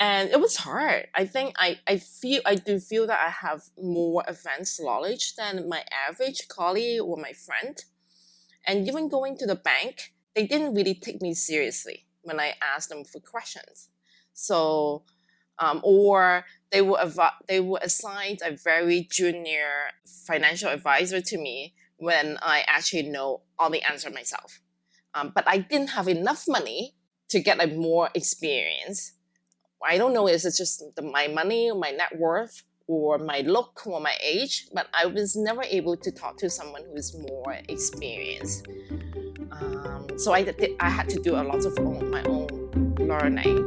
And it was hard. I think I do feel that I have more advanced knowledge than my average colleague or my friend. And even going to the bank, they didn't really take me seriously when I asked them for questions. So, or they would assign a very junior financial advisor to me when I actually know all the answer myself. But I didn't have enough money to get a more experience. I don't know, is it just my money, my net worth, or my look, or my age? But I was never able to talk to someone who is more experienced. So I had to do a lot of my own learning.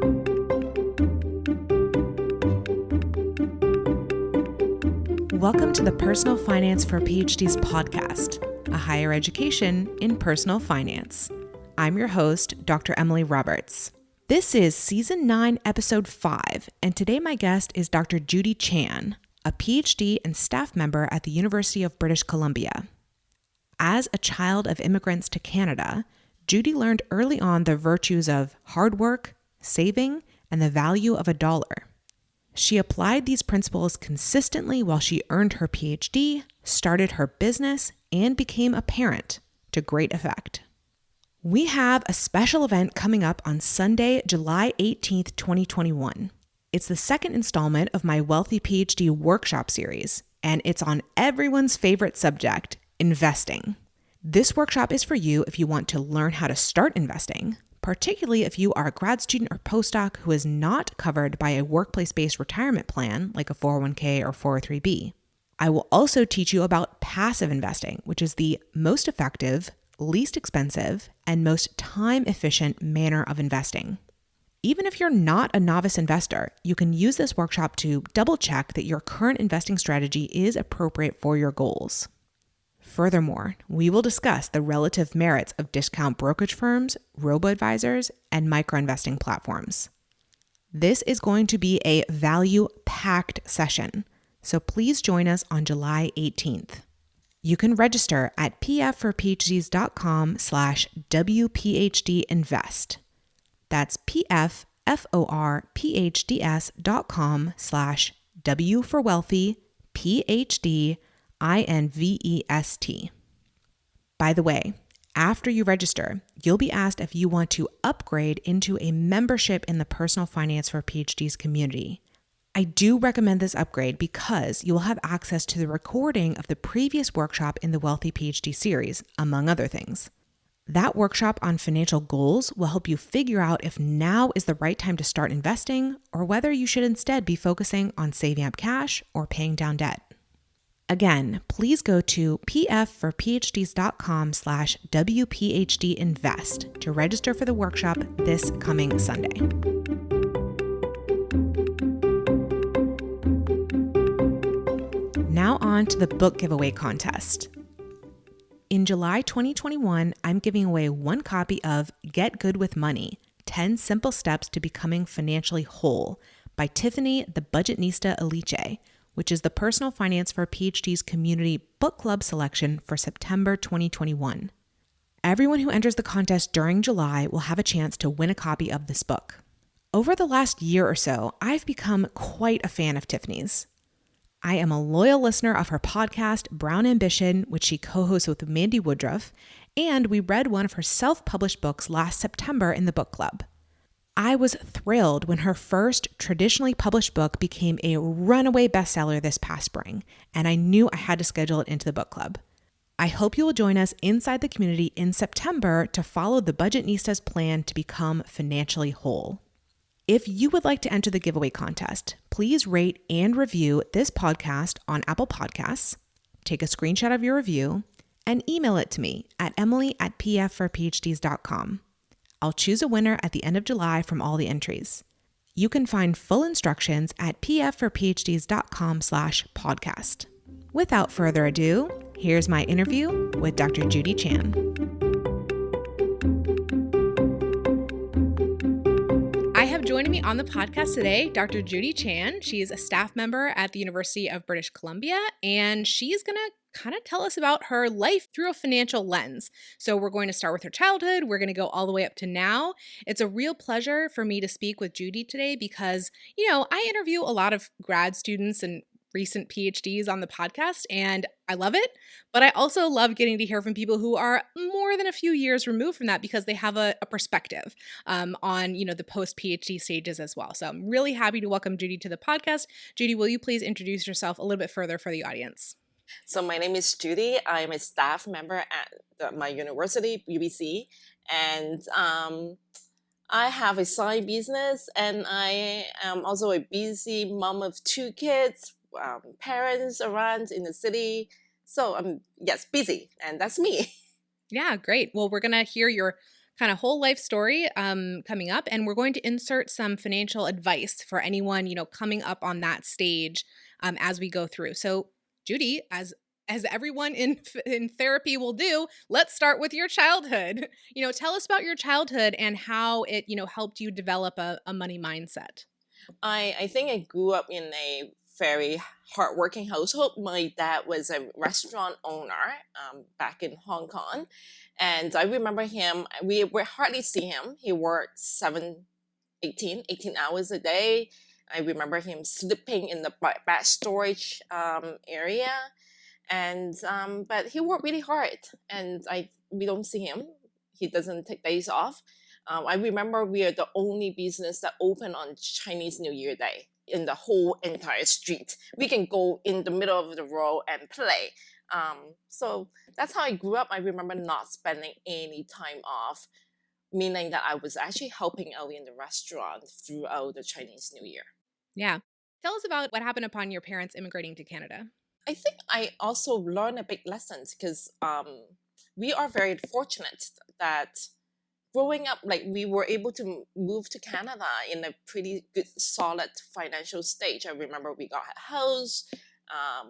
Welcome to the Personal Finance for PhD's podcast, a higher education in personal finance. I'm your host, Dr. Emily Roberts. This is Season 9, Episode 5, and today my guest is Dr. Judy Chan, a PhD and staff member at the University of British Columbia. As a child of immigrants to Canada, Judy learned early on the virtues of hard work, saving, and the value of a dollar. She applied these principles consistently while she earned her PhD, started her business, and became a parent, to great effect. We have a special event coming up on Sunday, July 18th, 2021. It's the second installment of my Wealthy PhD workshop series, and it's on everyone's favorite subject, investing. This workshop is for you if you want to learn how to start investing, particularly if you are a grad student or postdoc who is not covered by a workplace-based retirement plan like a 401k or 403b. I will also teach you about passive investing, which is the most effective, least expensive, and most time-efficient manner of investing. Even if you're not a novice investor, you can use this workshop to double-check that your current investing strategy is appropriate for your goals. Furthermore, we will discuss the relative merits of discount brokerage firms, robo-advisors, and micro-investing platforms. This is going to be a value-packed session, so please join us on July 18th. You can register at pfforphds.com/WPHDinvest. That's pfforphds.com/W for wealthy, PhD, INVEST. By the way, after you register, you'll be asked if you want to upgrade into a membership in the Personal Finance for PhD's community. I do recommend this upgrade because you will have access to the recording of the previous workshop in the Wealthy PhD series, among other things. That workshop on financial goals will help you figure out if now is the right time to start investing or whether you should instead be focusing on saving up cash or paying down debt. Again, please go to pfforphds.com/WPHDinvest to register for the workshop this coming Sunday. Now on to the book giveaway contest. In July 2021, I'm giving away one copy of Get Good with Money, 10 Simple Steps to Becoming Financially Whole by Tiffany the Budgetnista Aliche, which is the Personal Finance for PhD's community book club selection for September 2021. Everyone who enters the contest during July will have a chance to win a copy of this book. Over the last year or so, I've become quite a fan of Tiffany's. I am a loyal listener of her podcast, Brown Ambition, which she co-hosts with Mandy Woodruff, and we read one of her self-published books last September in the book club. I was thrilled when her first traditionally published book became a runaway bestseller this past spring, and I knew I had to schedule it into the book club. I hope you will join us inside the community in September to follow the Budgetnista's plan to become financially whole. If you would like to enter the giveaway contest, please rate and review this podcast on Apple Podcasts, take a screenshot of your review, and email it to me at emily@pfforphds.com. I'll choose a winner at the end of July from all the entries. You can find full instructions at pfforphds.com/podcast. Without further ado, here's my interview with Dr. Judy Chan. joining me on the podcast today, Dr. Judy Chan. She is a staff member at the University of British Columbia, and she's going to kind of tell us about her life through a financial lens. So we're going to start with her childhood. We're going to go all the way up to now. It's a real pleasure for me to speak with Judy today because, I interview a lot of grad students and recent PhDs on the podcast, and I love it. But I also love getting to hear from people who are more than a few years removed from that because they have a perspective on, the post-PhD stages as well. So I'm really happy to welcome Judy to the podcast. Judy, will you please introduce yourself a little bit further for the audience? So my name is Judy. I'm a staff member at my university, UBC, and I have a side business, and I am also a busy mom of two kids, parents around in the city. So I'm busy, and that's me. Yeah, great. Well, we're going to hear your kind of whole life story coming up, and we're going to insert some financial advice for anyone, coming up on that stage as we go through. So, Judy, as everyone in therapy will do, let's start with your childhood. Tell us about your childhood and how it, helped you develop a money mindset. I think I grew up in a very hardworking household. My dad was a restaurant owner back in Hong Kong. And I remember him, we would hardly see him. He worked 18 hours a day. I remember him sleeping in the back storage area. And but he worked really hard, and we don't see him. He doesn't take days off. I remember we are the only business that opened on Chinese New Year Day in the whole entire street. We can go in the middle of the road and play. So that's how I grew up. I remember not spending any time off, meaning that I was actually helping out in the restaurant throughout the Chinese New Year. Yeah. Tell us about what happened upon your parents immigrating to Canada. I think I also learned a big lesson because we are very fortunate that growing up, like we were able to move to Canada in a pretty good, solid financial stage. I remember we got a house.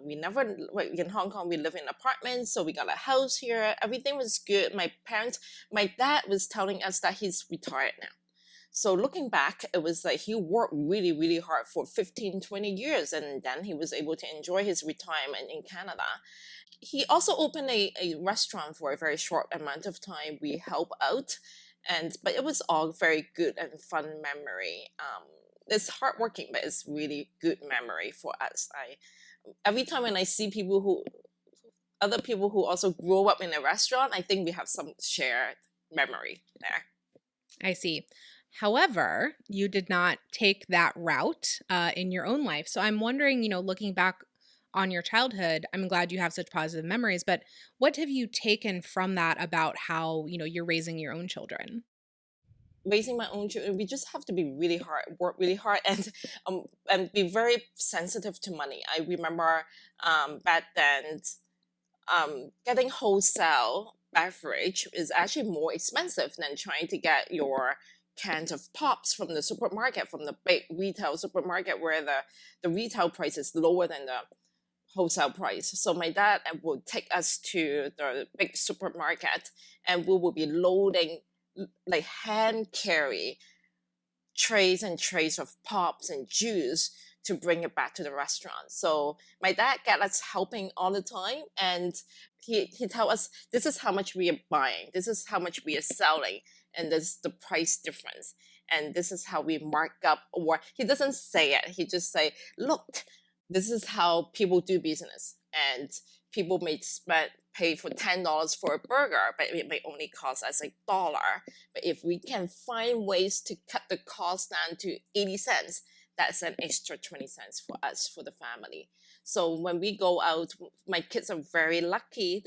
In Hong Kong, we live in apartments, so we got a house here. Everything was good. My dad was telling us that he's retired now. So looking back, it was like he worked really, really hard for 15, 20 years, and then he was able to enjoy his retirement in Canada. He also opened a restaurant for a very short amount of time. We help out, but it was all very good and fun memory. It's hardworking, but it's really good memory for us. Every time when I see other people who also grow up in a restaurant, I think we have some shared memory there. I see. However, you did not take that route in your own life. So I'm wondering, looking back on your childhood, I'm glad you have such positive memories, but what have you taken from that about how, you're raising your own children? Raising my own children, we just have to be really hard, work really hard, and be very sensitive to money. I remember back then, getting wholesale beverage is actually more expensive than trying to get your cans of pops from the supermarket, from the big retail supermarket, where the retail price is lower than the wholesale price. So my dad would take us to the big supermarket, and we would be loading, like hand carry trays and trays of pops and juice to bring it back to the restaurant. So my dad got us helping all the time, and he tell us, this is how much we are buying, this is how much we are selling, and this is the price difference, and this is how we mark up. Or he doesn't say it, he just say, look, this is how people do business, and people may pay for $10 for a burger, but it may only cost us $1. But if we can find ways to cut the cost down to 80 cents, that's an extra 20 cents for us, for the family. So when we go out, my kids are very lucky.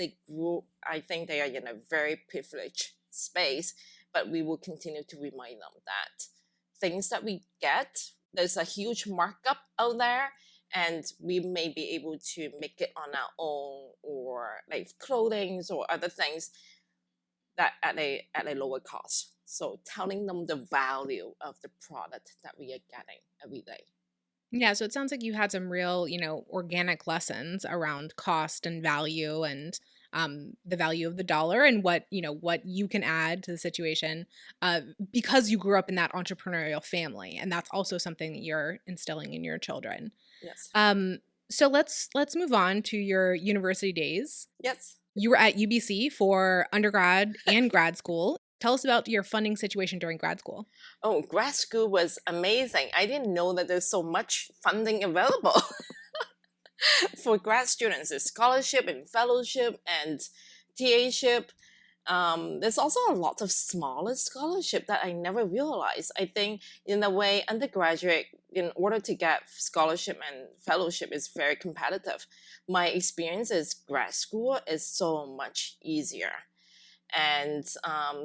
I think they are in a very privileged space, but we will continue to remind them that things that we get, there's a huge markup out there, and we may be able to make it on our own, or like clothing or other things that at a lower cost. So telling them the value of the product that we are getting every day. Yeah, so it sounds like you had some real, organic lessons around cost and value and the value of the dollar and what you can add to the situation because you grew up in that entrepreneurial family, and that's also something that you're instilling in your children. Yes. So let's move on to your university days. Yes. You were at UBC for undergrad and grad school. Tell us about your funding situation during grad school. Oh, grad school was amazing. I didn't know that there's so much funding available for grad students. There's scholarship and fellowship and TA-ship. There's also a lot of smaller scholarship that I never realized. I think in a way, undergraduate, in order to get scholarship and fellowship, is very competitive. My experience is grad school is so much easier. And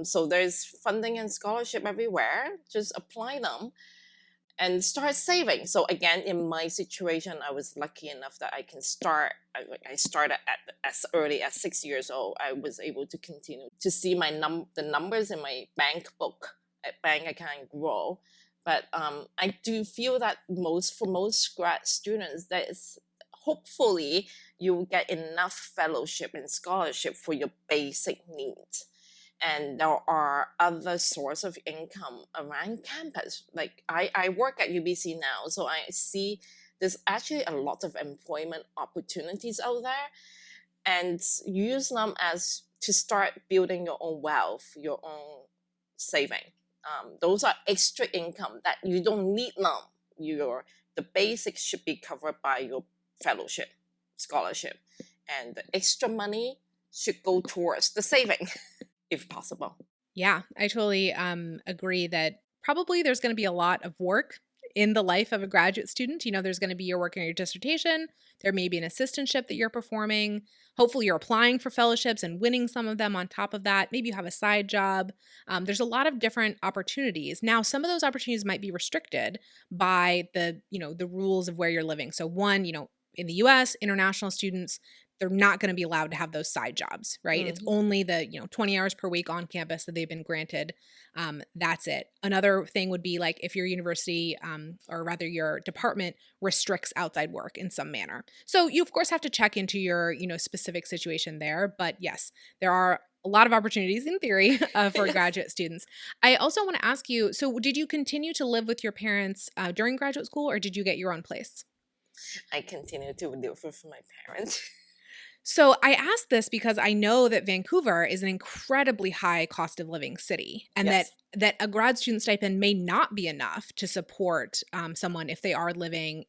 so there's funding and scholarship everywhere. Just apply them and start saving. So again, in my situation, I was lucky enough that I can start. I started at as early as 6 years old. I was able to continue to see the numbers in my bank book at bank account grow. But I do feel that for most grad students, that is hopefully you will get enough fellowship and scholarship for your basic needs. And there are other sources of income around campus. Like I work at UBC now, so I see there's actually a lot of employment opportunities out there, and use them as to start building your own wealth, your own saving. Those are extra income that you don't need them. The basics should be covered by your fellowship, scholarship, and the extra money should go towards the saving. If possible. Yeah, I totally agree that probably there's going to be a lot of work in the life of a graduate student. There's going to be your work on your dissertation. There may be an assistantship that you're performing. Hopefully you're applying for fellowships and winning some of them on top of that. Maybe you have a side job. There's a lot of different opportunities. Now, some of those opportunities might be restricted by the rules of where you're living. So one, in the US, international students, they're not going to be allowed to have those side jobs, right? Mm-hmm. It's only the 20 hours per week on campus that they've been granted. That's it. Another thing would be like if your university or rather your department restricts outside work in some manner. So you of course have to check into your specific situation there. But yes, there are a lot of opportunities in theory for graduate students. I also want to ask you, so did you continue to live with your parents during graduate school, or did you get your own place? I continued to live with my parents. So I asked this because I know that Vancouver is an incredibly high cost of living city, and Yes. that a grad student stipend may not be enough to support someone if they are living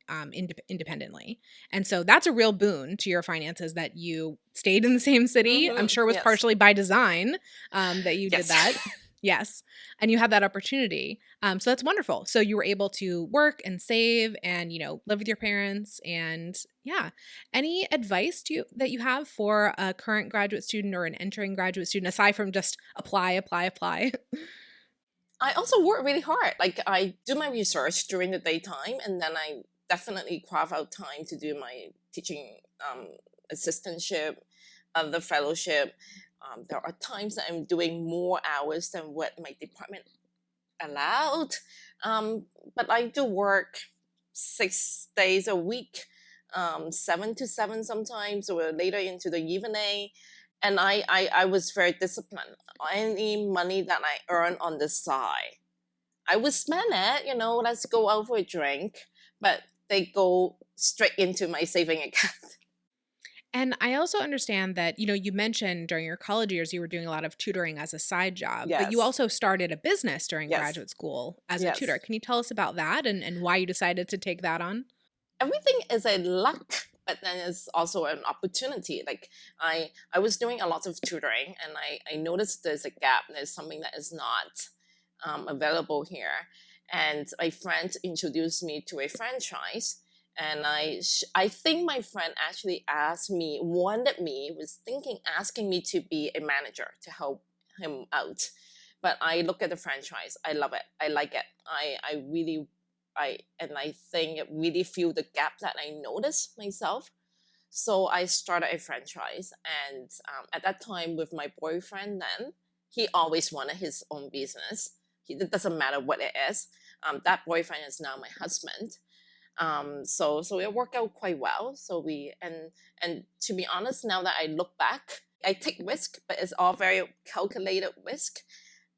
independently. And so that's a real boon to your finances that you stayed in the same city. Mm-hmm. I'm sure it was Yes. partially by design that you Yes. did that. Yes. And you had that opportunity. So that's wonderful. So you were able to work and save and, live with your parents. And yeah. Any advice that you have for a current graduate student or an entering graduate student, aside from just apply? I also work really hard. Like I do my research during the daytime, and then I definitely carve out time to do my teaching assistantship, the fellowship. There are times that I'm doing more hours than what my department allowed. But I do work 6 days a week, 7 to 7 sometimes, or later into the evening. And I was very disciplined. Any money that I earn on the side, I would spend it, let's go out for a drink, but they go straight into my saving account. And I also understand that, you mentioned during your college years, you were doing a lot of tutoring as a side job, but you Yes. also started a business during Yes. graduate school as a Yes. tutor. Can you tell us about that and why you decided to take that on? Everything is a luck, but then it's also an opportunity. Like I was doing a lot of tutoring, and I noticed there's a gap. There's something that is not available here. And my friend introduced me to a franchise. And I think my friend actually asking me to be a manager to help him out. But I look at the franchise. I love it. I like it. I really, I think it really feel the gap that I noticed myself. So I started a franchise. And at that time with my boyfriend then, he always wanted his own business. It doesn't matter what it is. That boyfriend is now my husband. So it worked out quite well. So and to be honest, now that I look back, I take risk, but it's all very calculated risk.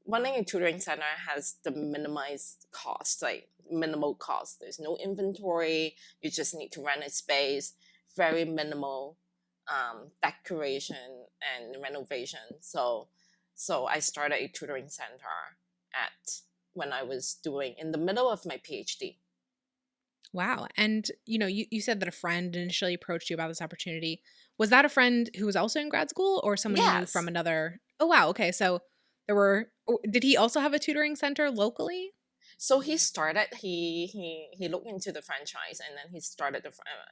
Running a tutoring center has the minimized cost, like minimal cost. There's no inventory. You just need to rent a space, very minimal decoration and renovation. So I started a tutoring center at when I was doing in the middle of my PhD. Wow. And you said that a friend initially approached you about this opportunity. Was that a friend who was also in grad school or someone you knew from Yes. another? Oh, wow. Okay. So did he also have a tutoring center locally? So he started. He looked into the franchise, and then he started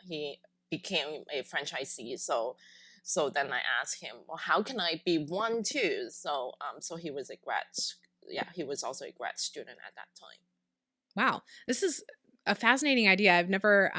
he became a franchisee. So then I asked him, well, how can I be one too? So he was a he was also a grad student at that time. Wow. This is a fascinating idea. I've never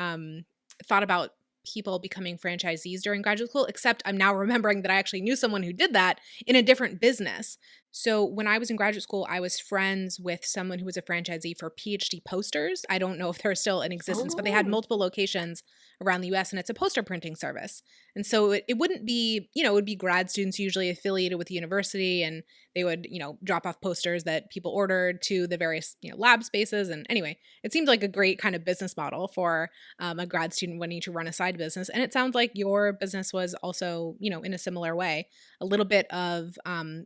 thought about people becoming franchisees during graduate school, except I'm now remembering that I actually knew someone who did that in a different business. So when I was in graduate school, I was friends with someone who was a franchisee for PhD posters. I don't know if they're still in existence, but they had Oh, multiple locations around the US, and it's a poster printing service. And so it wouldn't be, it would be grad students usually affiliated with the university, and they would, drop off posters that people ordered to the various, lab spaces. And anyway, it seemed like a great kind of business model for a grad student wanting to run a side business. And it sounds like your business was also, in a similar way, a little bit of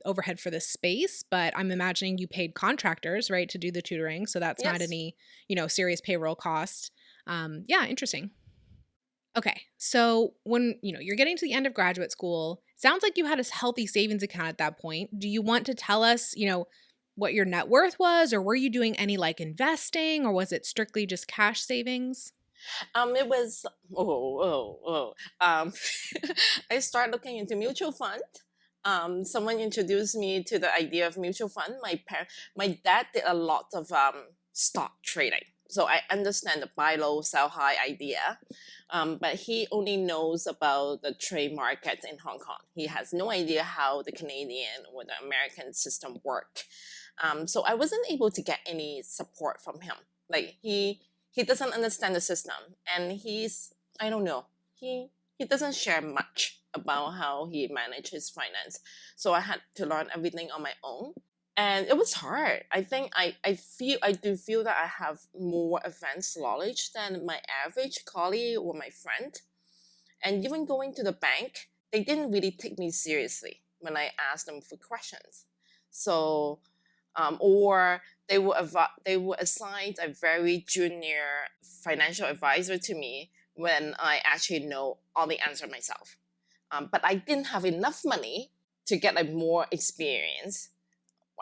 overhead for the space, but I'm imagining you paid contractors, right, to do the tutoring. So that's not yes. any, serious payroll cost. Yeah, interesting. Okay. So when, you're getting to the end of graduate school, sounds like you had a healthy savings account at that point. Do you want to tell us, what your net worth was, or were you doing any like investing, or was it strictly just cash savings? It was Um, I started looking into mutual fund. Someone introduced me to the idea of mutual fund. My dad did a lot of stock trading, so I understand the buy low, sell high idea. But he only knows about the trade market in Hong Kong. He has no idea how the Canadian or the American system work. So I wasn't able to get any support from him. Like he doesn't understand the system, and I don't know, he doesn't share much about how he manages his finance. So I had to learn everything on my own, and it was hard. I think I do feel that I have more advanced knowledge than my average colleague or my friend. And even going to the bank, they didn't really take me seriously when I asked them for questions. So or they would assign a very junior financial advisor to me when I actually know all the answer myself. But I didn't have enough money to get like more experience.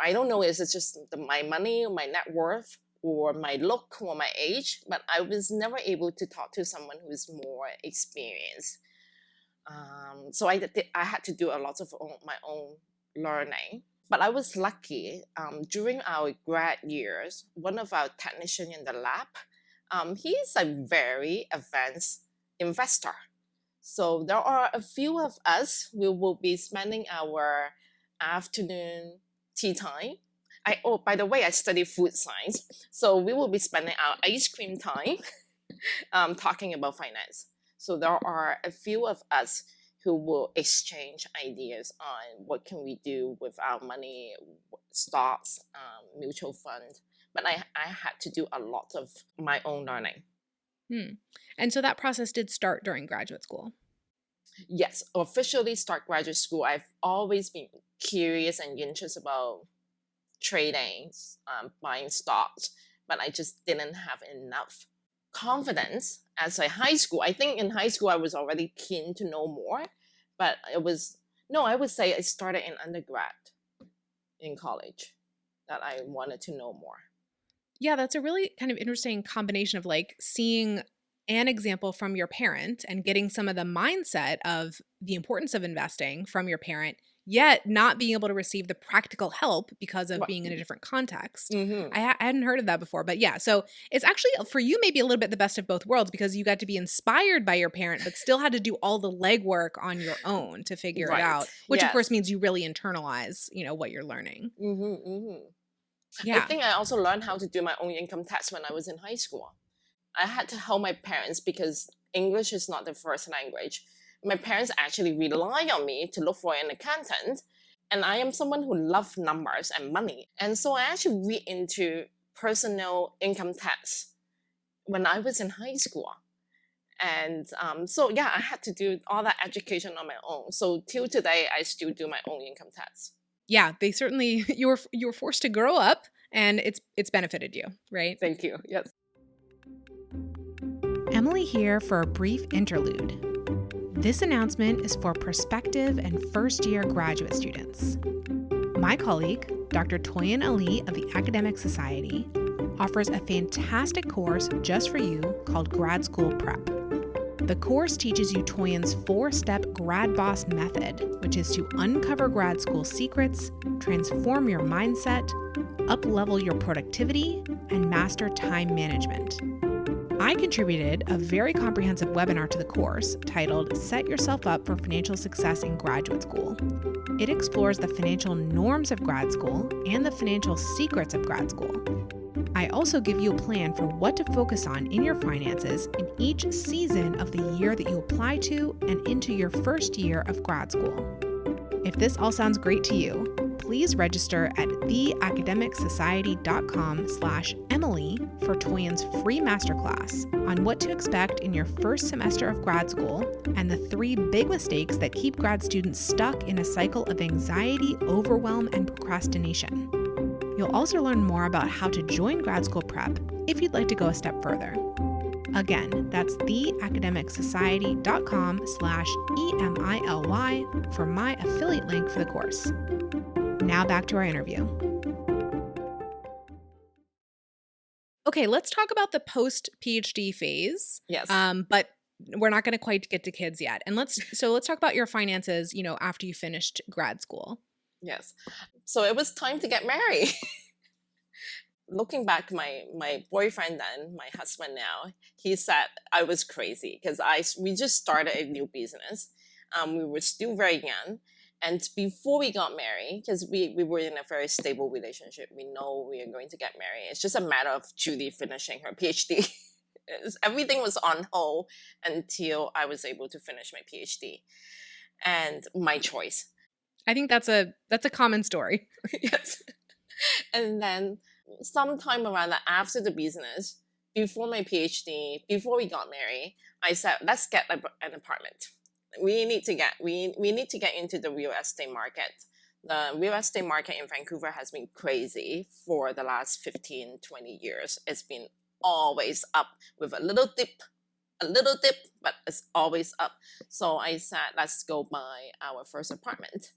I don't know, is it just my money, my net worth, or my look, or my age? But I was never able to talk to someone who is more experienced. So I had to do a lot of my own learning. But I was lucky. During our grad years, one of our technicians in the lab, he's a very advanced investor. So there are a few of us. We will be spending our afternoon tea time. By the way, I study food science, so we will be spending our ice cream time talking about finance. So there are a few of us who will exchange ideas on what can we do with our money, stocks, mutual fund. But I had to do a lot of my own learning. Hmm. And so that process did start during graduate school. Yes, officially start graduate school. I've always been curious and interested about trading, buying stocks, but I just didn't have enough confidence as a high school. I think in high school I was already keen to know more, but it was no, I would say I started in undergrad in college that I wanted to know more. Yeah, that's a really kind of interesting combination of like seeing an example from your parent and getting some of the mindset of the importance of investing from your parent, yet not being able to receive the practical help because of Right. being in a different context. Mm-hmm. I hadn't heard of that before, but yeah, so it's actually for you maybe a little bit the best of both worlds because you got to be inspired by your parent, but still had to do all the legwork on your own to figure it Right. out, which of course Yes. means you really internalize, what you're learning. Mm-hmm. Mm-hmm. I Yeah. think I also learned how to do my own income tax when I was in high school. I had to help my parents because English is not the first language. My parents actually rely on me to look for an accountant. And I am someone who loves numbers and money. And so I actually read into personal income tax when I was in high school. And so, yeah, I had to do all that education on my own. So till today, I still do my own income tax. Yeah, they certainly you were forced to grow up, and it's benefited you, right? Thank you. Yes. Emily here for a brief interlude. This announcement is for prospective and first-year graduate students. My colleague, Dr. Toyin Ali of the Academic Society, offers a fantastic course just for you called Grad School Prep. The course teaches you Toyin's 4-step Grad Boss method, which is to uncover grad school secrets, transform your mindset, up-level your productivity, and master time management. I contributed a very comprehensive webinar to the course titled Set Yourself Up for Financial Success in Graduate School. It explores the financial norms of grad school and the financial secrets of grad school. I also give you a plan for what to focus on in your finances in each season of the year that you apply to and into your first year of grad school. If this all sounds great to you, please register at theacademicsociety.com/Emily for Toyin's free masterclass on what to expect in your first semester of grad school and the 3 big mistakes that keep grad students stuck in a cycle of anxiety, overwhelm, and procrastination. You'll also learn more about how to join grad school prep if you'd like to go a step further. Again, that's theacademicsociety.com/EMILY for my affiliate link for the course. Now back to our interview. Okay, let's talk about the post-PhD phase. Yes. But we're not going to quite get to kids yet. And let's talk about your finances, after you finished grad school. Yes. So it was time to get married. Looking back, my boyfriend then, my husband now, he said I was crazy because we just started a new business. We were still very young. And before we got married, because we were in a very stable relationship, we know we are going to get married. It's just a matter of Judy finishing her PhD. Everything was on hold until I was able to finish my PhD. And my choice. I think that's a common story. Yes. And then sometime around after the business, before my PhD, before we got married, I said, let's get an apartment. We need to get into the real estate market. The real estate market in Vancouver has been crazy for the last 15, 20 years. It's been always up with a little dip, but it's always up. So I said, let's go buy our first apartment.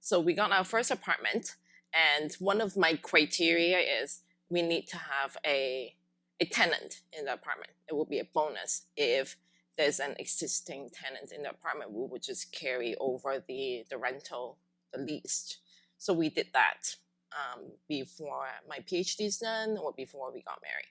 So we got our first apartment, and one of my criteria is we need to have a tenant in the apartment. It will be a bonus if there's an existing tenant in the apartment. We would just carry over the rental, the lease. So we did that before my PhD's done or before we got married.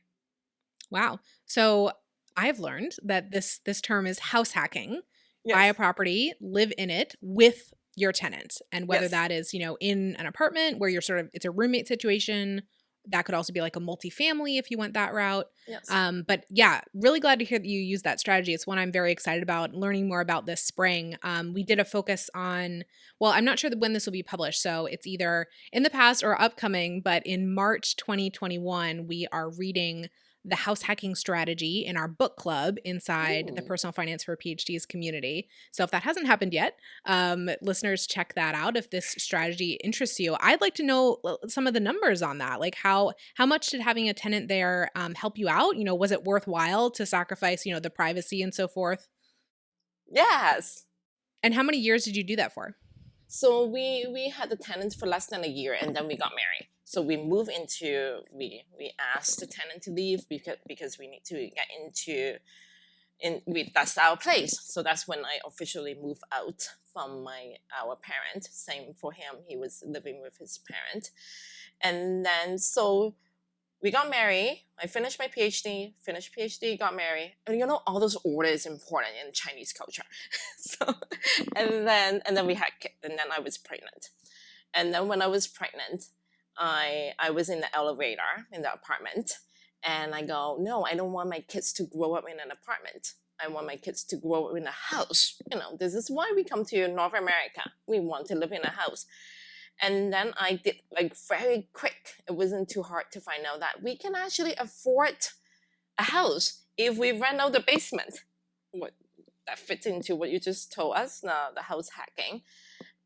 Wow. So I've learned that this term is house hacking. Yes. Buy a property, live in it with your tenant. And whether Yes. that is, in an apartment where you're it's a roommate situation. That could also be like a multifamily if you went that route. Yes. But yeah, really glad to hear that you use that strategy. It's one I'm very excited about learning more about this spring. We did a focus on, well, I'm not sure when this will be published, so it's either in the past or upcoming, but in March 2021, we are reading the house hacking strategy in our book club inside the Personal Finance for PhD's community. So if that hasn't happened yet, listeners, check that out if this strategy interests you. I'd like to know some of the numbers on that. Like how much did having a tenant there help you out? Was it worthwhile to sacrifice, the privacy and so forth? Yes. And how many years did you do that for? So we had the tenant for less than a year, and then we got married. So we moved into, we asked the tenant to leave because we need to get into, that's our place. So that's when I officially moved out from our parent. Same for him. He was living with his parent. And then, so we got married. I finished my PhD, got married. And all those orders is important in Chinese culture. So, and then we had kids, and then I was pregnant. And then when I was pregnant, I was in the elevator in the apartment, and I go, no, I don't want my kids to grow up in an apartment. I want my kids to grow in a house. This is why we come to North America. We want to live in a house. And then I did very quick. It wasn't too hard to find out that we can actually afford a house if we rent out the basement. What that fits into what you just told us, the house hacking,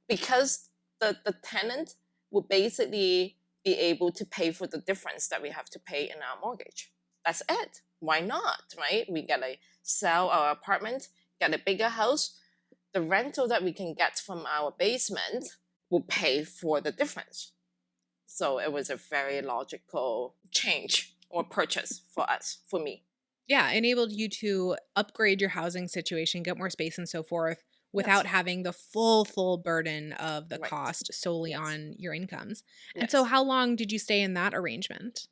because the tenant will basically be able to pay for the difference that we have to pay in our mortgage. That's it. Why not, right? We gotta sell our apartment, get a bigger house. The rental that we can get from our basement will pay for the difference. So it was a very logical change or purchase for us, for me. Yeah, enabled you to upgrade your housing situation, get more space and so forth without having the full burden of the cost solely on your incomes. And so how long did you stay in that arrangement?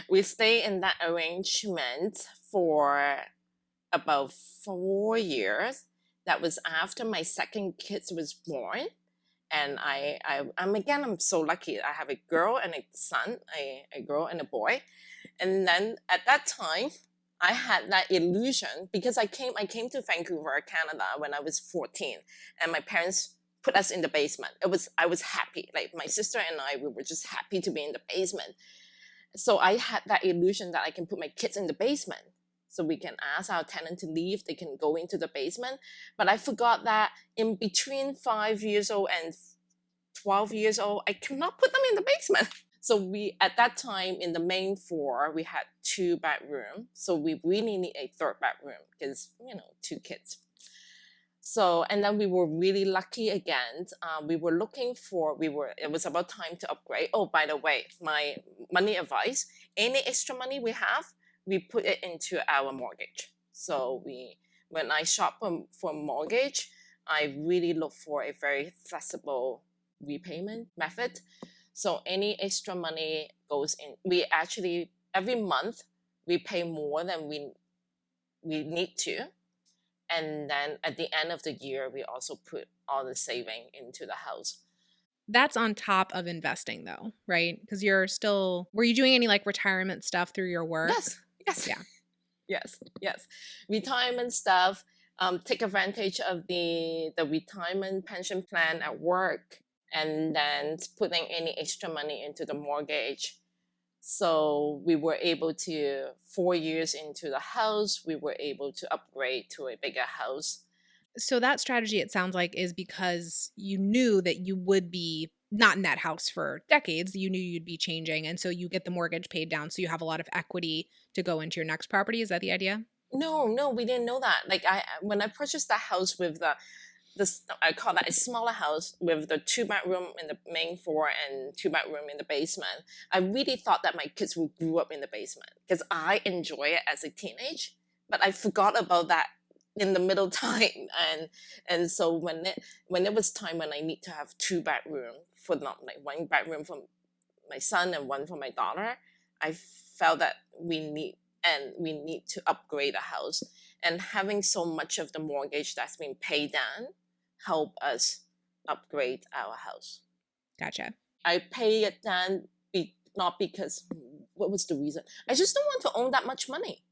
We stayed in that arrangement for about 4 years. That was after my second kid was born. And I'm so lucky. I have a girl and a son, a girl and a boy. And then at that time, I had that illusion because I came to Vancouver, Canada when I was 14, and my parents put us in the basement. I was happy. Like my sister and I, we were just happy to be in the basement. So I had that illusion that I can put my kids in the basement. So we can ask our tenant to leave, they can go into the basement. But I forgot that in between 5 years old and 12 years old, I cannot put them in the basement. So we, at that time, in the main floor, we had 2 bedrooms. So we really need a 3rd bedroom because, 2 kids. So, and then we were really lucky again. It was about time to upgrade. Oh, by the way, my money advice, any extra money we have, we put it into our mortgage. So when I shop for mortgage, I really look for a very flexible repayment method. So any extra money goes in. We actually, every month, we pay more than we need to. And then at the end of the year, we also put all the saving into the house. That's on top of investing though, right? Because were you doing any retirement stuff through your work? Yes. Yeah. Yes. Retirement stuff, take advantage of the retirement pension plan at work, and then putting any extra money into the mortgage. So we were able to, 4 years into the house, we were able to upgrade to a bigger house. So that strategy, it sounds like, is because you knew that you would be not in that house for decades. You knew you'd be changing. And so you get the mortgage paid down. So you have a lot of equity to go into your next property. Is that the idea? No, we didn't know that. When I purchased that house with I call that a smaller house with the 2 bedroom in the main floor and 2 bedroom in the basement, I really thought that my kids would grow up in the basement because I enjoy it as a teenage, but I forgot about that in the middle time. And so when it was time when I need to have 2 bedroom for not 1 bedroom for my son and 1 for my daughter, I felt that we need to upgrade the house, and having so much of the mortgage that's been paid down help us upgrade our house. Gotcha. I pay it down not because, what was the reason? I just don't want to own that much money.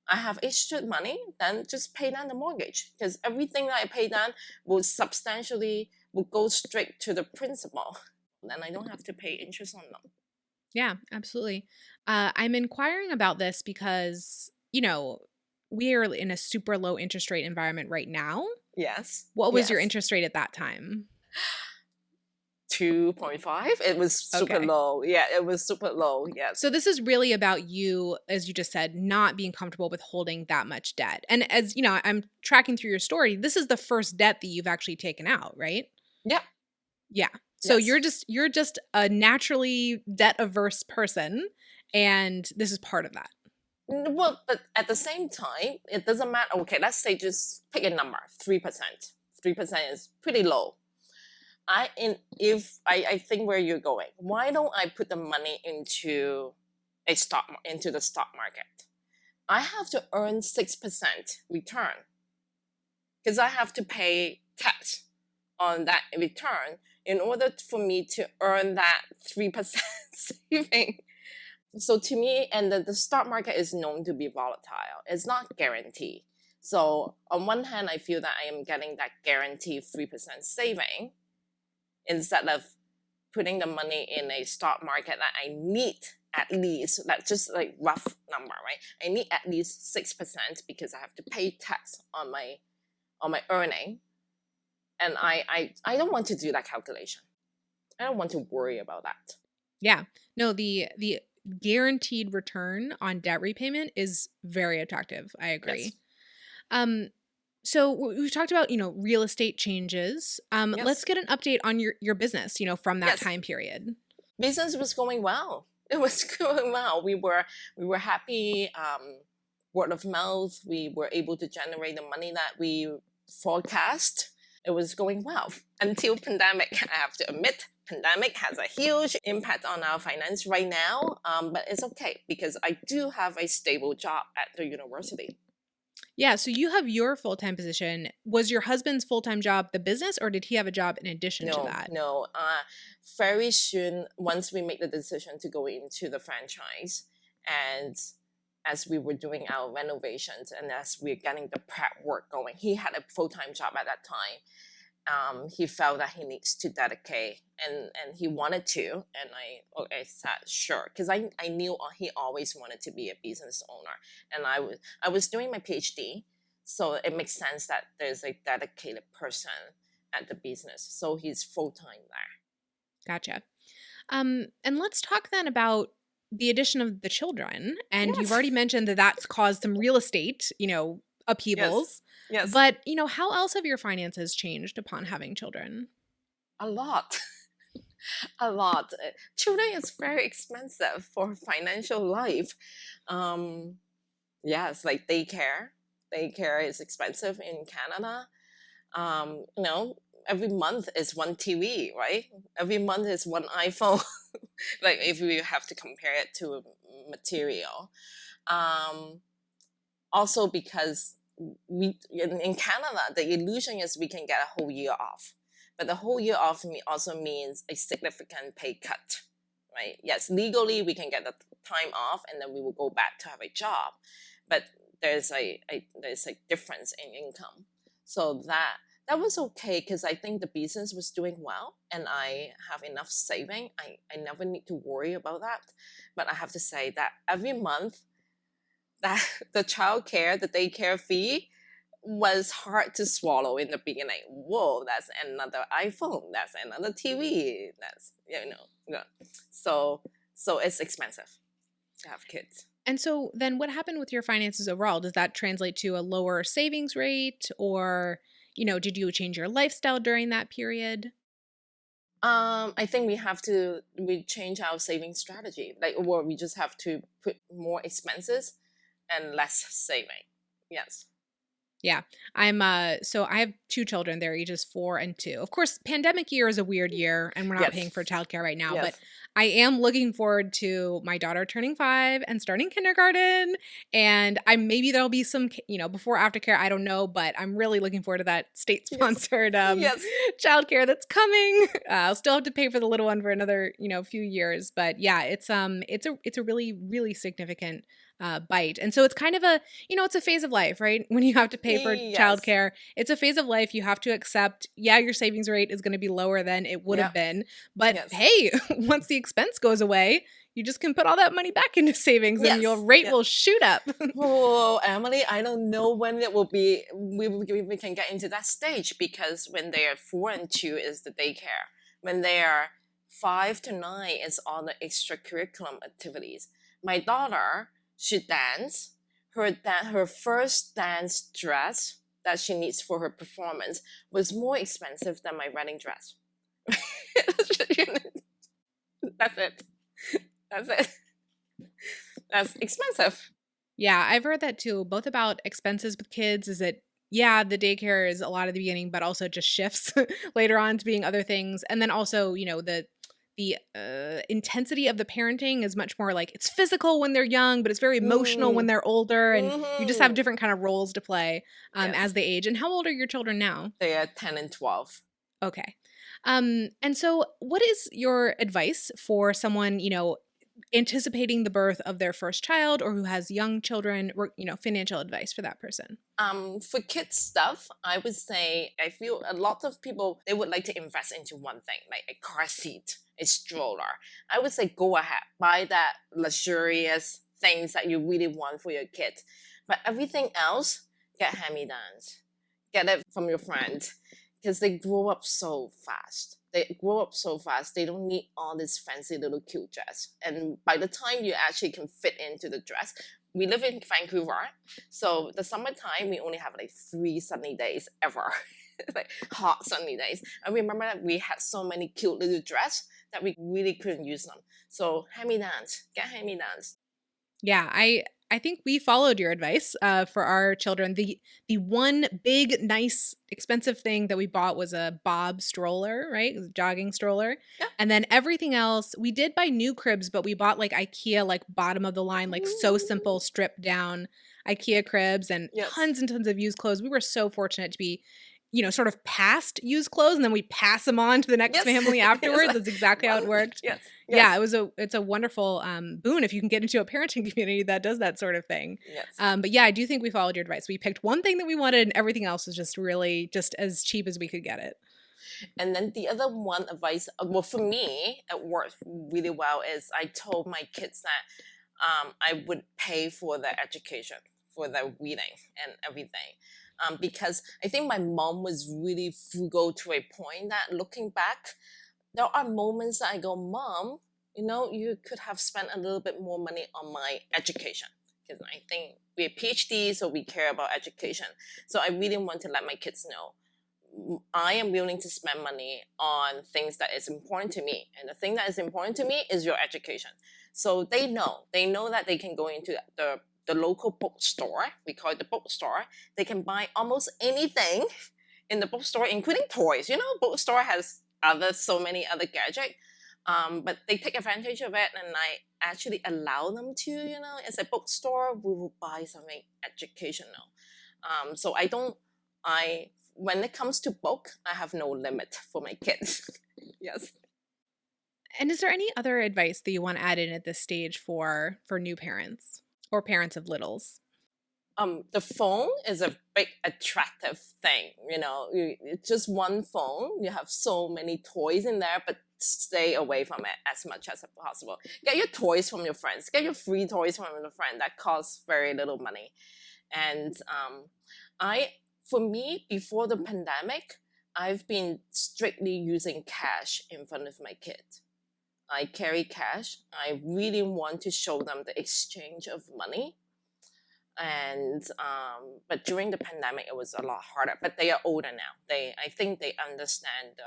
I have extra money, then just pay down the mortgage, because everything that I pay down will go straight to the principal. Then I don't have to pay interest on them. Yeah, absolutely. I'm inquiring about this because, we are in a super low interest rate environment right now. Yes. What was your interest rate at that time? 2.5. It was super low. Yeah, it was super low. Yes. So this is really about you, as you just said, not being comfortable with holding that much debt. And as I'm tracking through your story, this is the first debt that you've actually taken out, right? Yeah. Yeah. So you're just a naturally debt averse person, and this is part of that. Well, but at the same time, it doesn't matter. Okay, let's say just pick a number, 3%. 3% is pretty low. I think where you're going, why don't I put the money into the stock market? I have to earn 6% return because I have to pay tax on that return in order for me to earn that 3% saving. So to me, and the stock market is known to be volatile. It's not guaranteed. So on one hand, I feel that I am getting that guaranteed 3% saving instead of putting the money in a stock market that I need at least, that's just like rough number, right? I need at least 6% because I have to pay tax on my earning. And I don't want to do that calculation. I don't want to worry about that. Yeah. No, the guaranteed return on debt repayment is very attractive. I agree. Yes. So we've talked about, real estate changes. Yes. Let's get an update on your business, from that Yes. time period. Business was going well. It was going well. We were happy. Word of mouth. We were able to generate the money that we forecast. It was going well until pandemic. I have to admit, pandemic has a huge impact on our finance right now. But it's okay because I do have a stable job at the university. Yeah, so you have your full-time position. Was your husband's full-time job the business, or did he have a job in addition to that? No. Very soon, once we make the decision to go into the franchise, and as we were doing our renovations and as we're getting the prep work going, he had a full-time job at that time. He felt that he needs to dedicate, and he wanted to, and I said sure, because I knew he always wanted to be a business owner, and I was doing my PhD, so it makes sense that there's a dedicated person at the business, so he's full-time there. Gotcha. And let's talk then about the addition of the children, and Yes. you've already mentioned that that's caused some real estate, upheavals. Yes. But, how else have your finances changed upon having children? A lot. A lot. Children is very expensive for financial life. Yes, like daycare. Daycare is expensive in Canada. Every month is one TV, right? Every month is one iPhone. Like if we have to compare it to material. Also because in Canada, the illusion is we can get a whole year off. But the whole year off also means a significant pay cut, right? Yes, legally we can get the time off and then we will go back to have a job. But there's a difference in income. So that was okay because I think the business was doing well and I have enough saving. I never need to worry about that. But I have to say that every month that the childcare, the daycare fee was hard to swallow in the beginning. Whoa, that's another iPhone. That's another TV. That's, so it's expensive to have kids. And so then what happened with your finances overall? Does that translate to a lower savings rate, or, did you change your lifestyle during that period? I think we change our saving strategy. Or we just have to put more expenses and less saving. Yes. Yeah. So I have 2 children. They're ages 4 and 2. Of course, pandemic year is a weird year and we're not paying for childcare right now, but I am looking forward to my daughter turning 5 and starting kindergarten. And maybe there'll be some, before aftercare, I don't know, but I'm really looking forward to that state-sponsored childcare that's coming. I'll still have to pay for the little one for another, few years, but yeah, it's a really, really significant bite. And so it's kind of it's a phase of life, right? When you have to pay for childcare, it's a phase of life. You have to accept, your savings rate is going to be lower than it would have been. But hey, once the expense goes away, you just can put all that money back into savings and your rate will shoot up. Oh, Emily, I don't know when it will be, we can get into that stage, because when they are 4 and 2 is the daycare. When they are 5 to 9, it's all the extracurriculum activities. My daughter, she dance. Her first dance dress that she needs for her performance was more expensive than my wedding dress. That's it. That's expensive. Yeah, I've heard that too, both about expenses with kids. Is that, the daycare is a lot at the beginning, but also just shifts later on to being other things. And then also, the intensity of the parenting is much more like it's physical when they're young, but it's very emotional when they're older. And you just have different kind of roles to play as they age. And how old are your children now? They are 10 and 12. Okay. And so what is your advice for someone, anticipating the birth of their first child or who has young children, financial advice for that person? For kids stuff, I would say I feel a lot of people they would like to invest into one thing, like a car seat, a stroller. I would say go ahead, buy that luxurious things that you really want for your kids. But everything else, get hand-me-downs. Get it from your friends because they grow up so fast. They grow up so fast. They don't need all this fancy little cute dress. And by the time you actually can fit into the dress, we live in Vancouver, so the summertime we only have like 3 sunny days ever, like hot sunny days. I remember that we had so many cute little dress that we really couldn't use them. So hand-me-downs, get hand-me-downs. Yeah, I think we followed your advice for our children. The one big, nice, expensive thing that we bought was a Bob stroller, right? It was a jogging stroller. Yeah. And then everything else, we did buy new cribs, but we bought like IKEA, like bottom of the line, like so simple, stripped down IKEA cribs and Yes. tons and tons of used clothes. We were so fortunate to be, sort of past used clothes, and then we pass them on to the next Yes. family afterwards. Yes. That's exactly how it worked. Yes. Yeah, it's a wonderful boon if you can get into a parenting community that does that sort of thing. Yes. But yeah, I do think we followed your advice. We picked one thing that we wanted, and everything else was just really just as cheap as we could get it. And then the other one advice, well, for me, it worked really well. Is I told my kids that I would pay for their education, for their reading and everything. Because I think my mom was really frugal to a point that looking back, there are moments that I go, Mom, you could have spent a little bit more money on my education. Because I think we're PhDs, so we care about education. So I really want to let my kids know I am willing to spend money on things that is important to me. And the thing that is important to me is your education. So they know that they can go into the local bookstore, we call it the bookstore. They can buy almost anything in the bookstore, including toys. Bookstore has so many other gadgets. But they take advantage of it, and I actually allow them to, as a bookstore, we will buy something educational. So when it comes to book, I have no limit for my kids. Yes. And is there any other advice that you want to add in at this stage for new parents or parents of littles? The phone is a big attractive thing. It's just one phone. You have so many toys in there, but stay away from it as much as possible. Get your toys from your friends. Get your free toys from your friend. That costs very little money. And for me, before the pandemic, I've been strictly using cash in front of my kids. I carry cash. I really want to show them the exchange of money. And but during the pandemic, it was a lot harder. But they are older now. I think they understand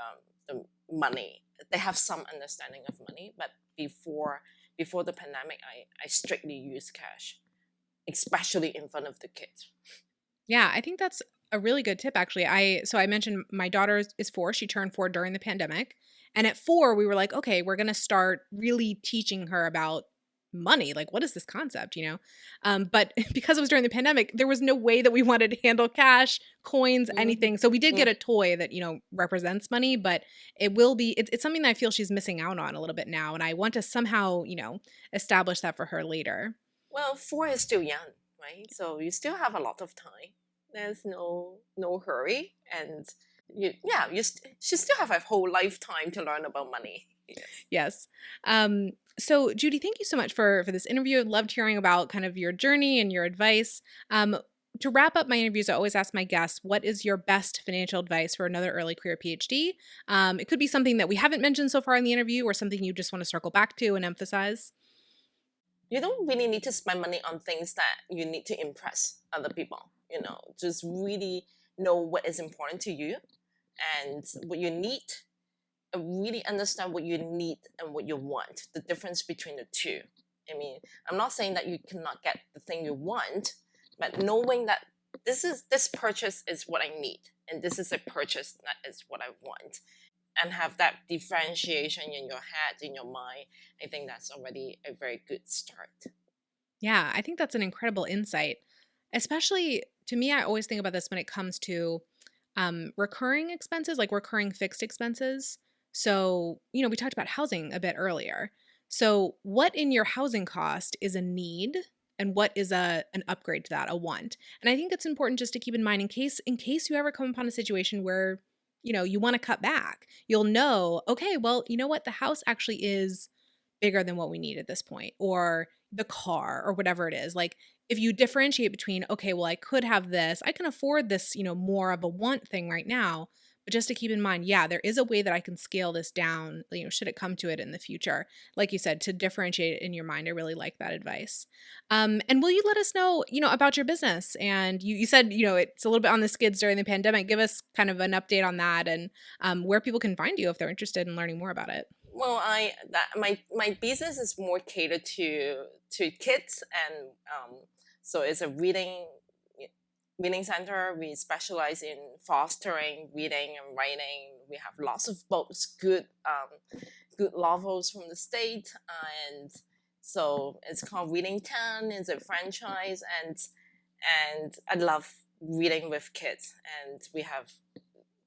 the money. They have some understanding of money. But before the pandemic, I strictly use cash, especially in front of the kids. Yeah, I think that's a really good tip, actually. I mentioned my daughter is 4. She turned 4 during the pandemic. And at 4, we were like, okay, we're going to start really teaching her about money. Like, what is this concept, But because it was during the pandemic, there was no way that we wanted to handle cash, coins, anything. So we did get a toy that, represents money, but it's something that I feel she's missing out on a little bit now. And I want to somehow, establish that for her later. Well, 4 is still young, right? So you still have a lot of time. There's no hurry, and she still have a whole lifetime to learn about money. Yes. So Judy, thank you so much for this interview. I loved hearing about kind of your journey and your advice. To wrap up my interviews, I always ask my guests, what is your best financial advice for another early career PhD? It could be something that we haven't mentioned so far in the interview or something you just want to circle back to and emphasize. You don't really need to spend money on things that you need to impress other people. Just really know what is important to you and what you need. Really understand what you need and what you want, the difference between the two. I mean, I'm not saying that you cannot get the thing you want, but knowing that this purchase is what I need, and this is a purchase that is what I want, and have that differentiation in your head, in your mind, I think that's already a very good start. Yeah, I think that's an incredible insight. Especially to me, I always think about this when it comes to recurring expenses, like recurring fixed expenses. So, we talked about housing a bit earlier. So what in your housing cost is a need and what is an upgrade to that, a want? And I think it's important just to keep in mind in case you ever come upon a situation where, you want to cut back, you'll know, okay, well, you know what? The house actually is bigger than what we need at this point, or the car or whatever it is. Like if you differentiate between, okay, well, I could have this, I can afford this, more of a want thing right now. But just to keep in mind, yeah, there is a way that I can scale this down, should it come to it in the future. Like you said, to differentiate it in your mind. I really like that advice. And will you let us know, about your business? And you said, it's a little bit on the skids during the pandemic. Give us kind of an update on that and where people can find you if they're interested in learning more about it. Well, my business is more catered to kids, and so it's a reading center. We specialize in fostering reading and writing. We have lots of books, good novels from the state, and so it's called Reading 10. It's a franchise, and I love reading with kids, and we have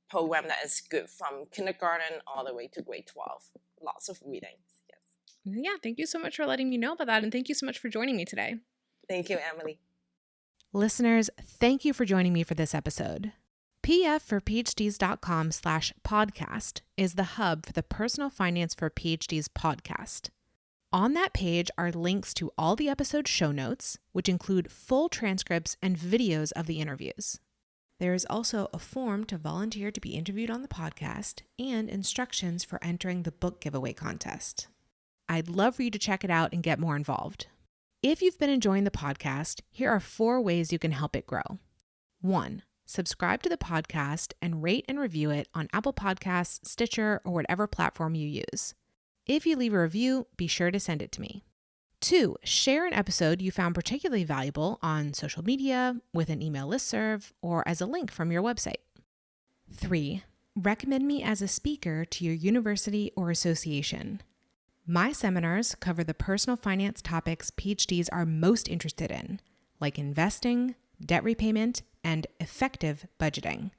program that is good from kindergarten all the way to grade 12. Lots of reading. Yes. Yeah, thank you so much for letting me know about that, and thank you so much for joining me today. Thank you, Emily. Listeners, thank you for joining me for this episode. pfforphds.com/podcast is the hub for the Personal Finance for PhDs podcast. On that page are links to all the episode show notes, which include full transcripts and videos of the interviews. There is also a form to volunteer to be interviewed on the podcast and instructions for entering the book giveaway contest. I'd love for you to check it out and get more involved. If you've been enjoying the podcast, here are 4 ways you can help it grow. 1, subscribe to the podcast and rate and review it on Apple Podcasts, Stitcher, or whatever platform you use. If you leave a review, be sure to send it to me. 2, share an episode you found particularly valuable on social media, with an email listserv, or as a link from your website. 3, recommend me as a speaker to your university or association. My seminars cover the personal finance topics PhDs are most interested in, like investing, debt repayment, and effective budgeting.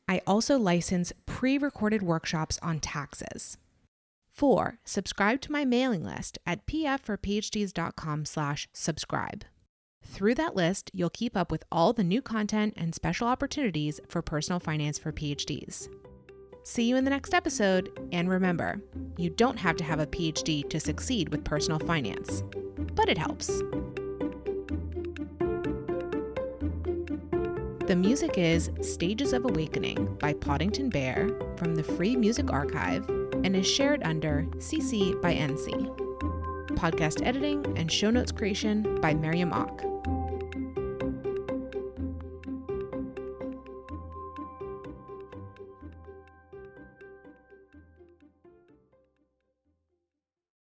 I also license pre-recorded workshops on taxes. 4, subscribe to my mailing list at pfforphds.com/subscribe. Through that list, you'll keep up with all the new content and special opportunities for personal finance for PhDs. See you in the next episode, and remember, you don't have to have a PhD to succeed with personal finance, but it helps. The music is Stages of Awakening by Poddington Bear from the Free Music Archive and is shared under CC by NC. Podcast editing and show notes creation by Miriam Ock.